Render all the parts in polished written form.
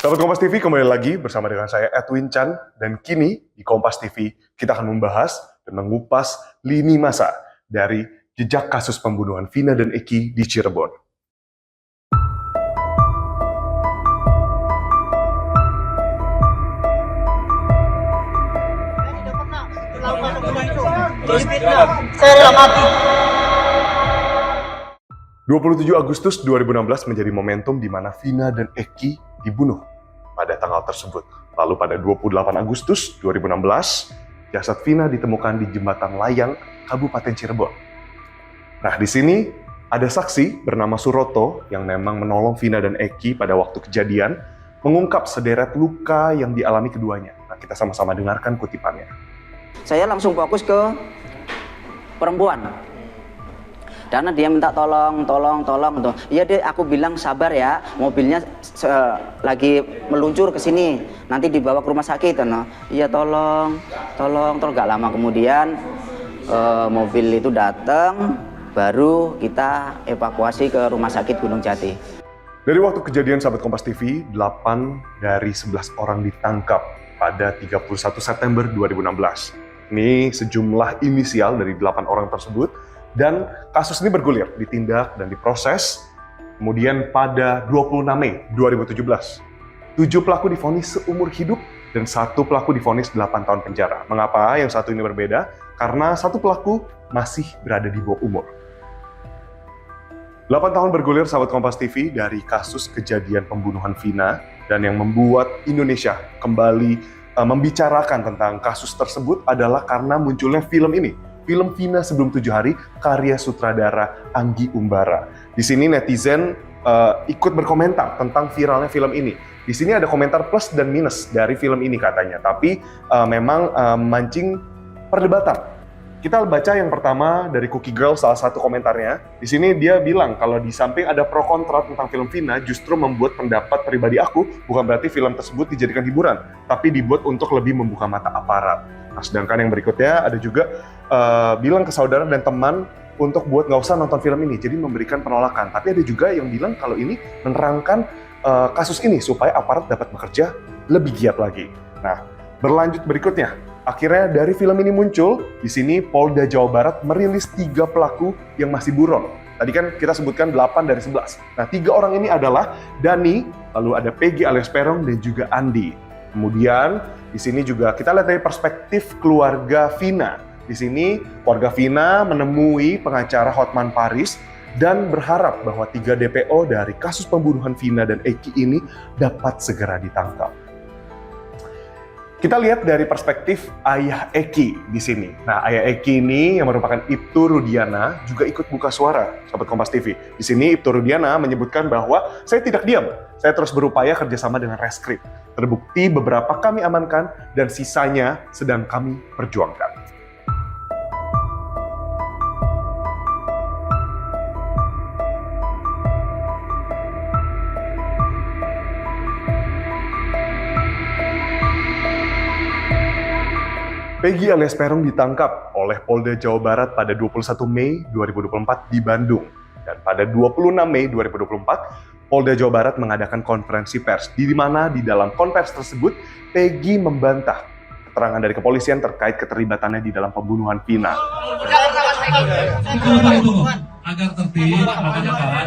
Sahabat Kompas TV, kembali lagi bersama dengan saya Edwin Chan, dan kini di Kompas TV kita akan membahas dan mengupas lini masa dari jejak kasus pembunuhan Vina dan Eki di Cirebon. Saya rela mati. 27 Agustus 2016 menjadi momentum di mana Vina dan Eki dibunuh pada tanggal tersebut. Lalu pada 28 Agustus 2016, jasad Vina ditemukan di Jembatan Layang, Kabupaten Cirebon. Nah, di sini ada saksi bernama Suroto yang memang menolong Vina dan Eki pada waktu kejadian, mengungkap sederet luka yang dialami keduanya. Nah, kita sama-sama dengarkan kutipannya. Saya langsung fokus ke perempuan. Karena dia minta tolong tuh. Iya deh, aku bilang sabar ya, mobilnya lagi meluncur ke sini, nanti dibawa ke rumah sakit. No. Iya tolong. Gak lama kemudian mobil itu datang, baru kita evakuasi ke rumah sakit Gunung Jati. Dari waktu kejadian sahabat Kompas TV, 8 dari 11 orang ditangkap pada 31 September 2016. Ini sejumlah inisial dari 8 orang tersebut. Dan kasus ini bergulir, ditindak dan diproses. Kemudian pada 26 Mei 2017, 7 pelaku divonis seumur hidup dan 1 pelaku divonis 8 tahun penjara. Mengapa yang satu ini berbeda? Karena 1 pelaku masih berada di bawah umur. 8 tahun bergulir sahabat Kompas TV dari kasus kejadian pembunuhan Vina, dan yang membuat Indonesia kembali membicarakan tentang kasus tersebut adalah karena munculnya film ini. Film Vina Sebelum 7 Hari, karya sutradara Anggi Umbara. Di sini netizen ikut berkomentar tentang viralnya film ini. Di sini ada komentar plus dan minus dari film ini katanya, tapi memang mancing perdebatan. Kita baca yang pertama dari Cookie Girl, salah satu komentarnya. Di sini dia bilang kalau di samping ada pro kontra tentang film Vina, justru membuat pendapat pribadi aku bukan berarti film tersebut dijadikan hiburan, tapi dibuat untuk lebih membuka mata aparat. Nah, sedangkan yang berikutnya ada juga bilang ke saudara dan teman untuk buat nggak usah nonton film ini, jadi memberikan penolakan. Tapi ada juga yang bilang kalau ini menerangkan kasus ini supaya aparat dapat bekerja lebih giat lagi. Nah, berlanjut berikutnya, akhirnya dari film ini muncul, di sini Polda Jawa Barat merilis 3 pelaku yang masih buron. Tadi kan kita sebutkan 8 dari 11. Nah, 3 orang ini adalah Dani, lalu ada Peggy alias Peron, dan juga Andi. Kemudian di sini juga kita lihat dari perspektif keluarga Vina. Di sini keluarga Vina menemui pengacara Hotman Paris dan berharap bahwa 3 DPO dari kasus pembunuhan Vina dan Eki ini dapat segera ditangkap. Kita lihat dari perspektif ayah Eki di sini. Nah, ayah Eki ini yang merupakan Ibtu Rudiana juga ikut buka suara, sahabat Kompas TV. Di sini Ibtu Rudiana menyebutkan bahwa saya tidak diam, saya terus berupaya kerjasama dengan Reskrim. Terbukti beberapa kami amankan dan sisanya sedang kami perjuangkan. Peggy alias Peron ditangkap oleh Polda Jawa Barat pada 21 Mei 2024 di Bandung. Dan pada 26 Mei 2024, Polda Jawa Barat mengadakan konferensi pers, di mana di dalam konferensi tersebut, Peggy membantah keterangan dari kepolisian terkait keterlibatannya di dalam pembunuhan Vina. Agar tertib, makanya kan.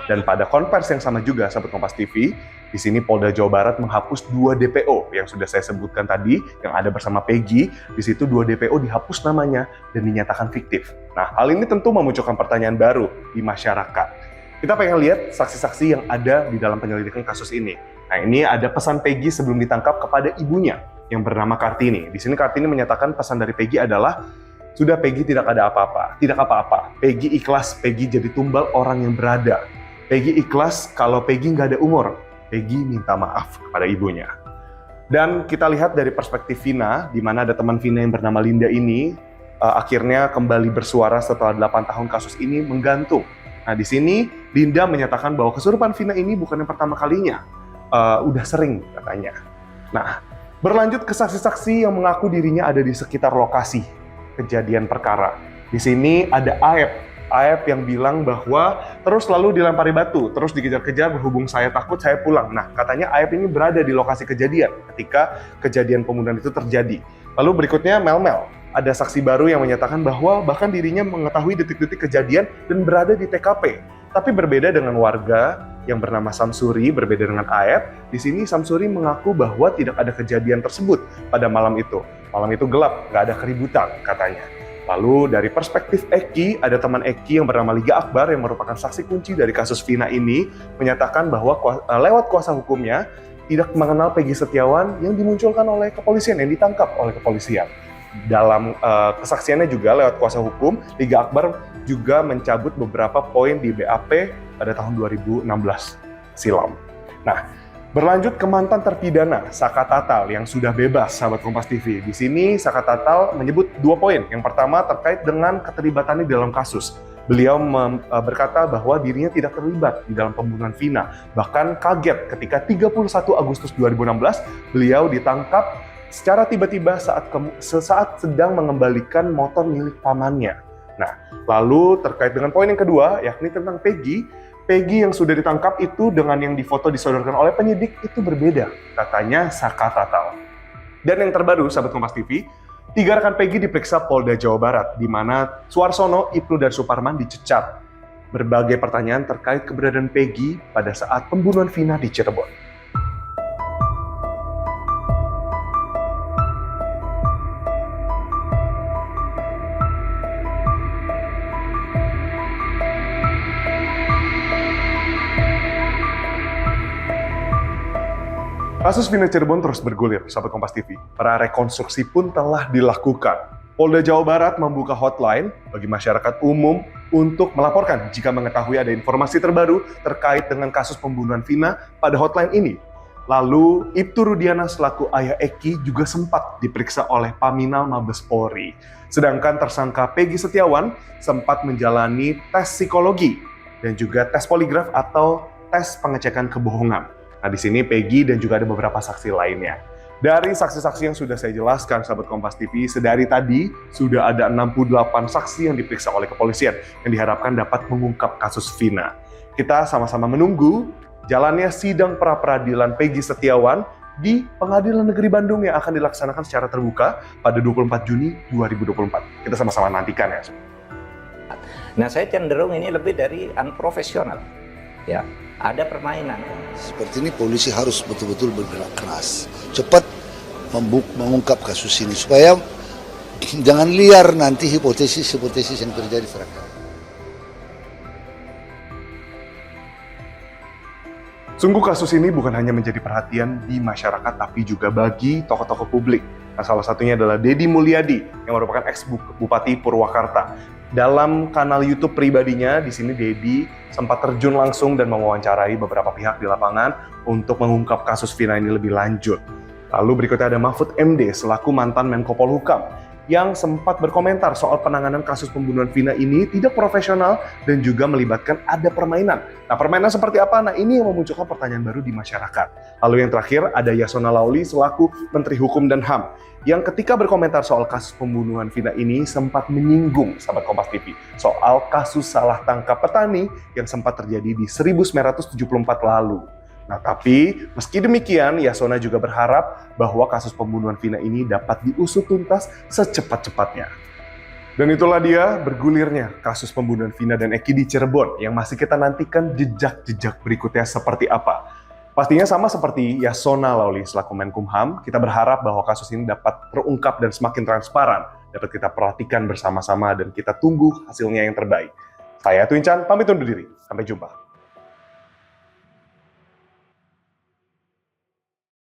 Dan pada konferensi yang sama juga, sahabat Kompas TV, di sini Polda Jawa Barat menghapus 2 DPO yang sudah saya sebutkan tadi, yang ada bersama Peggy. Di situ 2 DPO dihapus namanya dan dinyatakan fiktif. Nah, hal ini tentu memunculkan pertanyaan baru di masyarakat. Kita pengen lihat saksi-saksi yang ada di dalam penyelidikan kasus ini. Nah, ini ada pesan Peggy sebelum ditangkap kepada ibunya yang bernama Kartini. Di sini Kartini menyatakan pesan dari Peggy adalah, sudah Peggy tidak ada apa-apa, tidak apa-apa. Peggy ikhlas, Peggy jadi tumbal orang yang berada. Peggy ikhlas kalau Peggy nggak ada umur. Peggy minta maaf kepada ibunya. Dan kita lihat dari perspektif Vina, di mana ada teman Vina yang bernama Linda ini, akhirnya kembali bersuara setelah 8 tahun kasus ini menggantung. Nah, di sini Linda menyatakan bahwa kesurupan Vina ini bukan yang pertama kalinya. Udah sering katanya. Nah, berlanjut ke saksi-saksi yang mengaku dirinya ada di sekitar lokasi kejadian perkara. Di sini ada Aep Aep yang bilang bahwa terus lalu dilempari batu, terus dikejar-kejar, berhubung saya takut, saya pulang. Nah, katanya Aep ini berada di lokasi kejadian ketika kejadian pembunuhan itu terjadi. Lalu berikutnya Mel. Ada saksi baru yang menyatakan bahwa bahkan dirinya mengetahui detik-detik kejadian dan berada di TKP. Tapi berbeda dengan warga yang bernama Samsuri, berbeda dengan Aep, di sini Samsuri mengaku bahwa tidak ada kejadian tersebut pada malam itu. Malam itu gelap, nggak ada keributan katanya. Lalu dari perspektif Eki, ada teman Eki yang bernama Liga Akbar yang merupakan saksi kunci dari kasus Vina ini, menyatakan bahwa lewat kuasa hukumnya tidak mengenal Peggy Setiawan yang dimunculkan oleh kepolisian, yang ditangkap oleh kepolisian. Dalam kesaksiannya juga lewat kuasa hukum, Liga Akbar juga mencabut beberapa poin di BAP pada tahun 2016 silam. Nah, berlanjut ke mantan terpidana Saka Tatal yang sudah bebas, sahabat Kompas TV. Di sini Saka Tatal menyebut 2 poin. Yang pertama terkait dengan keterlibatannya dalam kasus. Beliau berkata bahwa dirinya tidak terlibat di dalam pembunuhan Vina. Bahkan kaget ketika 31 Agustus 2016 beliau ditangkap secara tiba-tiba saat sedang mengembalikan motor milik pamannya. Nah, lalu terkait dengan poin yang kedua, yakni tentang Peggy yang sudah ditangkap itu dengan yang difoto disodorkan oleh penyidik itu berbeda, katanya Saka Tatal. Dan yang terbaru, sahabat Kompas TV, 3 rekan Peggy diperiksa Polda Jawa Barat, di mana Suarsono, Ibnu, dan Suparman dicecar. Berbagai pertanyaan terkait keberadaan Peggy pada saat pembunuhan Vina di Cirebon. Kasus Vina Cirebon terus bergulir, sahabat Kompas TV. Para rekonstruksi pun telah dilakukan. Polda Jawa Barat membuka hotline bagi masyarakat umum untuk melaporkan jika mengetahui ada informasi terbaru terkait dengan kasus pembunuhan Vina pada hotline ini. Lalu, Ibtu Rudiana selaku ayah Eki juga sempat diperiksa oleh Paminal Mabes Polri. Sedangkan tersangka Peggy Setiawan sempat menjalani tes psikologi dan juga tes poligraf atau tes pengecekan kebohongan. Nah, di sini Peggy dan juga ada beberapa saksi lainnya. Dari saksi-saksi yang sudah saya jelaskan, sahabat Kompas TV, sedari tadi sudah ada 68 saksi yang diperiksa oleh kepolisian yang diharapkan dapat mengungkap kasus Vina. Kita sama-sama menunggu jalannya sidang pra-peradilan Peggy Setiawan di Pengadilan Negeri Bandung yang akan dilaksanakan secara terbuka pada 24 Juni 2024. Kita sama-sama nantikan ya. Nah, saya cenderung ini lebih dari unprofesional. Ya, ada permainan. Seperti ini polisi harus betul-betul bergerak keras, cepat mengungkap kasus ini supaya jangan liar nanti hipotesis-hipotesis yang terjadi sekarang. Sungguh kasus ini bukan hanya menjadi perhatian di masyarakat tapi juga bagi tokoh-tokoh publik. Nah, salah satunya adalah Deddy Mulyadi yang merupakan ex-Bupati Purwakarta. Dalam kanal YouTube pribadinya, di sini Deddy sempat terjun langsung dan mewawancarai beberapa pihak di lapangan untuk mengungkap kasus Vina ini lebih lanjut. Lalu berikutnya ada Mahfud MD selaku mantan Menko Polhukam yang sempat berkomentar soal penanganan kasus pembunuhan Vina ini tidak profesional dan juga melibatkan ada permainan. Nah, permainan seperti apa? Nah, ini yang memunculkan pertanyaan baru di masyarakat. Lalu yang terakhir ada Yasona Lauli selaku Menteri Hukum dan HAM yang ketika berkomentar soal kasus pembunuhan Vina ini sempat menyinggung, sahabat Kompas TV, soal kasus salah tangkap petani yang sempat terjadi di 1974 lalu. Nah, tapi meski demikian, Yasona juga berharap bahwa kasus pembunuhan Vina ini dapat diusut tuntas secepat-cepatnya. Dan itulah dia bergulirnya kasus pembunuhan Vina dan Eki di Cirebon yang masih kita nantikan jejak-jejak berikutnya seperti apa. Pastinya sama seperti Yasona Lauli selaku Menkumham, kita berharap bahwa kasus ini dapat terungkap dan semakin transparan, dapat kita perhatikan bersama-sama dan kita tunggu hasilnya yang terbaik. Saya Twincan, pamit undur diri. Sampai jumpa.